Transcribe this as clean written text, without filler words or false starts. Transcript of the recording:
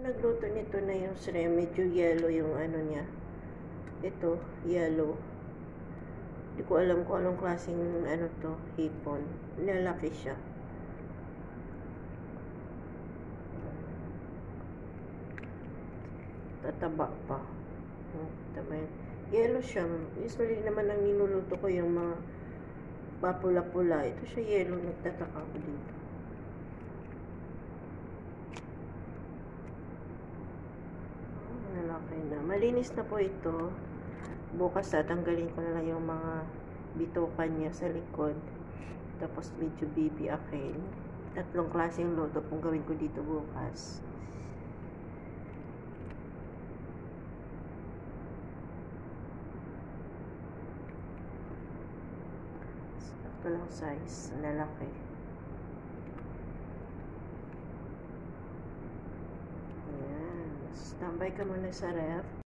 Nagluto nito na yung shrimp, medyo yellow yung ano niya. Ito, yellow. Hindi ko alam kung anong klaseng ano to, hipon. Lalaki siya. Tataba pa. Taba yun. Yellow siya. Usually naman ang niluluto ko yung mga papula-pula. Ito siya yellow. Nagtataka ko dito. Malaki na. Malinis na po ito. Bukas tatanggalin ko na lang yung mga bitukan niya sa likod. Tapos medyo bibiakin. 3 klaseng luto pong gawin ko dito bukas. Ito lang size. Lalaki. Ayan. Standby ka muna sa ref.